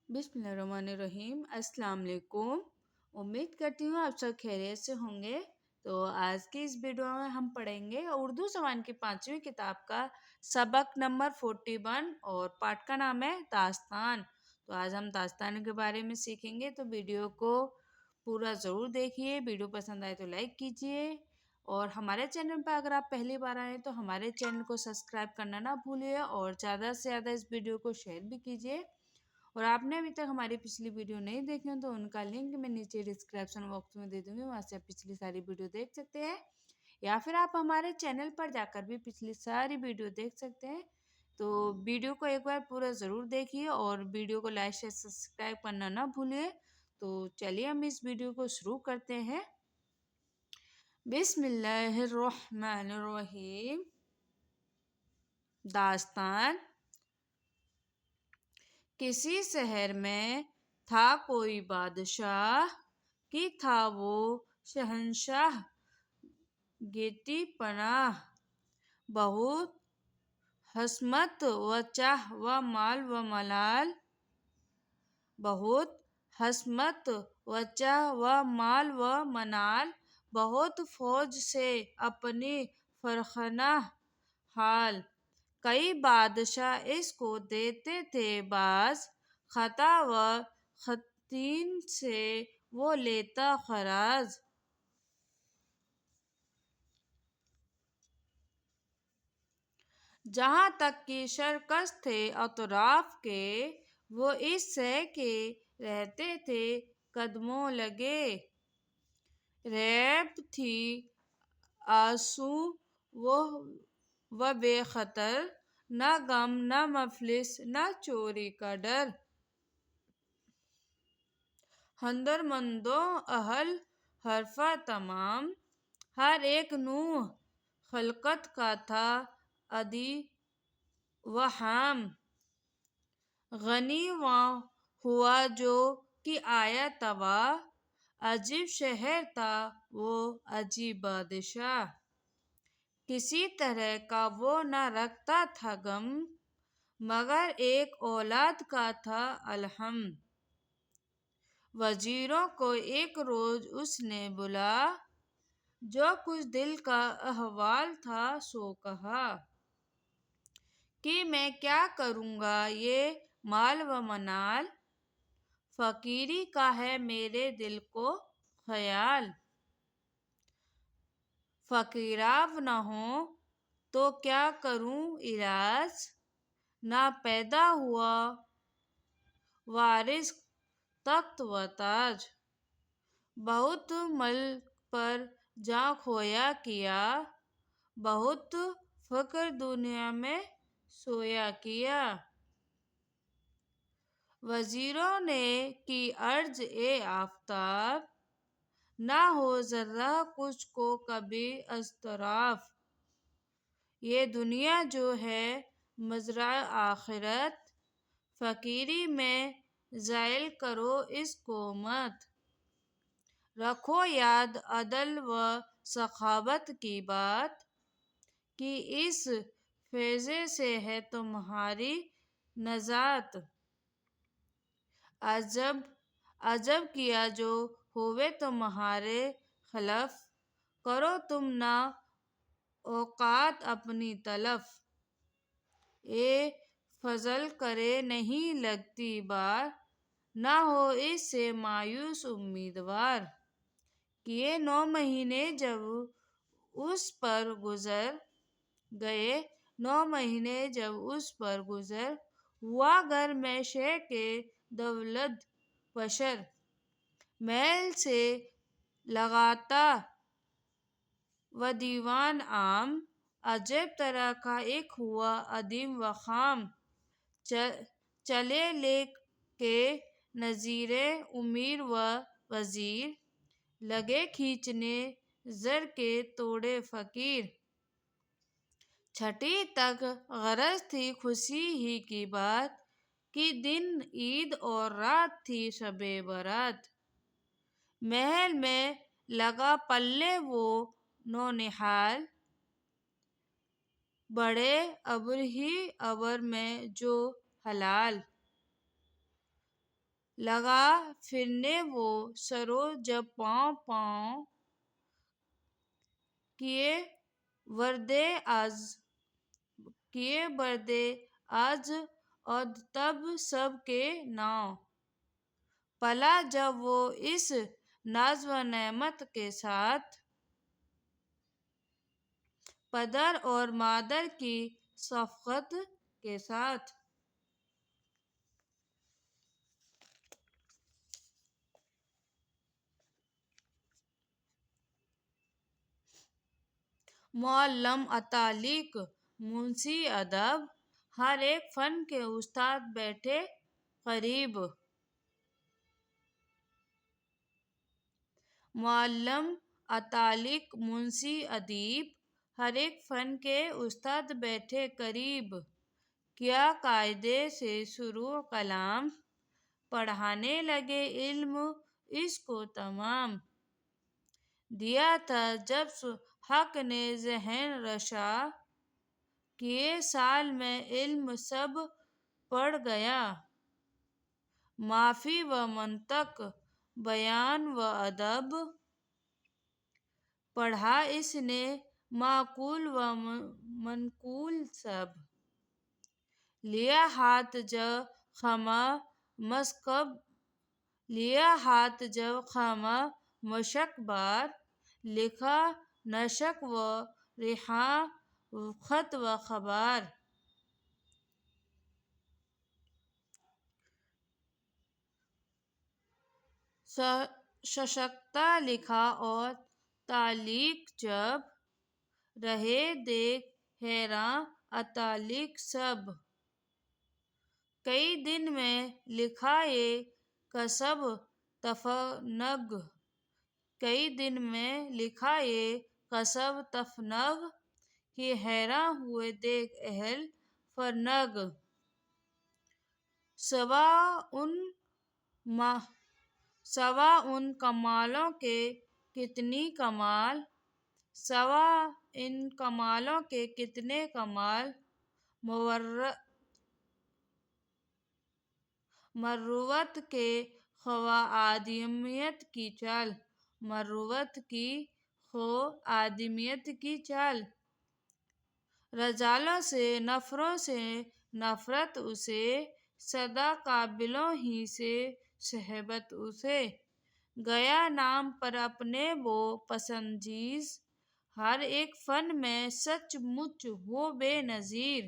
बिस्मिल्लाहिर्रहमानिर्रहीम। अस्सलाम वालेकुम। उम्मीद करती हूँ आप सब खैरियत से होंगे। तो आज की इस वीडियो में हम पढ़ेंगे उर्दू ज़बान की 5वीं किताब का सबक नंबर 41 और पाठ का नाम है दास्तान। तो आज हम दास्तान के बारे में सीखेंगे, तो वीडियो को पूरा ज़रूर देखिए। वीडियो पसंद आए तो लाइक कीजिए, और हमारे चैनल पर अगर आप पहली बार आए तो हमारे चैनल को सब्सक्राइब करना ना भूलिए, और ज़्यादा से ज़्यादा इस वीडियो को शेयर भी कीजिए। और आपने अभी तक हमारी पिछली वीडियो नहीं देखी हो तो उनका लिंक मैं नीचे डिस्क्रिप्शन बॉक्स में दे दूंगी, वहाँ से आप पिछली सारी वीडियो देख सकते हैं, या फिर आप हमारे चैनल पर जाकर भी पिछली सारी वीडियो देख सकते हैं। तो वीडियो को एक बार पूरा ज़रूर देखिए, और वीडियो को लाइक शेयर सब्सक्राइब करना ना भूलिए। तो चलिए हम इस वीडियो को शुरू करते हैं। बिस्मिल्लाहिर्रहमानिर्रहीम। दास्तान। किसी शहर में था कोई बादशाह, कि था वो शहंशाह गिती पनाह। बहुत हस्मत व चाह व माल व मलाल। बहुत हस्मत व चाह व माल व मनाल। बहुत फौज से अपनी फरखना हाल। कई बादशाह इसको देते थे बाज, खता व खतीन से वो लेता खराज। जहाँ तक कि शरकस थे अतराफ के, वो इस सह के रहते थे कदमों लगे। रैब थी आंसू वो व बेखतर, न गम न मफलिस न चोरी का डर। हंदरमंदो अहल हरफा तमाम, हर एक नूह खलकत का था अदी व हाम। गनी वहाँ हुआ जो कि आया तवा, अजीब शहर था वो अजीब बादशाह। किसी तरह का वो न रखता था गम, मगर एक औलाद का था अलहम। वजीरों को एक रोज उसने बुला, जो कुछ दिल का अहवाल था सो कहा, कि मैं क्या करूँगा ये माल व मनाल। फकीरी का है मेरे दिल को ख्याल। फकीराब न हो तो क्या करूँ इलाज, ना पैदा हुआ वारिस तख्त व ताज। बहुत मल पर जा खोया किया, बहुत फक्र दुनिया में सोया किया। वजीरों ने की अर्ज ए आफताब, ना हो जर्रा कुछ को कभी अस्तराफ। ये दुनिया जो है मजरा आखिरत, फकीरी में ज़ायल करो इसको मत। रखो याद अदल व सखावत की बात, कि इस फैज़े से है तुम्हारी नजात। अजब अजब किया जो होवे तुम्हारे खलफ, करो तुम ना औकात अपनी तलफ। ए फजल करे नहीं लगती बार, ना हो इससे मायूस उम्मीदवार। किए 9 महीने जब उस पर गुजर गए, 9 महीने जब उस पर गुजर, हुआ घर में शे के दौलत बशर। महल से लगाता व दीवान आम, अजब तरह का एक हुआ अदीम व खाम। चले ले के नजीरे उमीर व वजीर, लगे खींचने जर के तोड़े फकीर। छठी तक गरज थी खुशी ही की बात, कि दिन ईद और रात थी शबे बारात। महल में लगा पल्ले वो नौनिहाल, बड़े, 'अब्र' ही 'अब्र' में जो हलाल। 'अब्र' ही 'अब्र' में जो हलाल, बड़े 'अब्र' ही 'अब्र' में जो हलाल। 'अब्र' ही 'अब्र' में जो हलाल, बड़े 'अब्र' ही 'अब्र' में जो हलाल। 'अब्र' ही 'अब्र' में जो हलाल, बड़े 'अब्र' ही 'अब्र' में जो हलाल। لگا پھرنے وہ سرو جب پاؤں پاؤں کیے بردے آج اور تب سب کے ناؤ پلا جب وہ اس ناز و نعمت کے ساتھ پدر اور مادر کی شفقت کے ساتھ معلم اتالق منشی ادب ہر ایک فن کے استاد بیٹھے قریب معلم اتالق منشی ادیب ہر ایک فن کے استاد بیٹھے قریب کیا قاعدے سے شروع کلام پڑھانے لگے علم اس کو تمام دیا تھا جب حق نے ذہن رشا کیے سال میں علم سب پڑھ گیا معافی و منطق بیان و ادب پڑھا اس نے معقول و منقول سب لیا ہاتھ جب خامہ مشق بار لکھا نشق و رہاں خط و خبر سشکتا لکھا اور تعلیق جب رہے دیکھ حیراں اتالق سب کئی دن میں لکھا یہ کسب تفنگ کہ حیراں ہوئے دیکھ اہل فرنگ سوا ان کمالوں کے کتنے کمال مروت کے خواہ آدمیت کی چال رجالوں سے نفروں سے نفرت اسے سدا قابلوں ہی سے صحبت اسے گیا نام پر اپنے وہ پسندیز ہر ایک فن میں سچ مچ وہ بے نظیر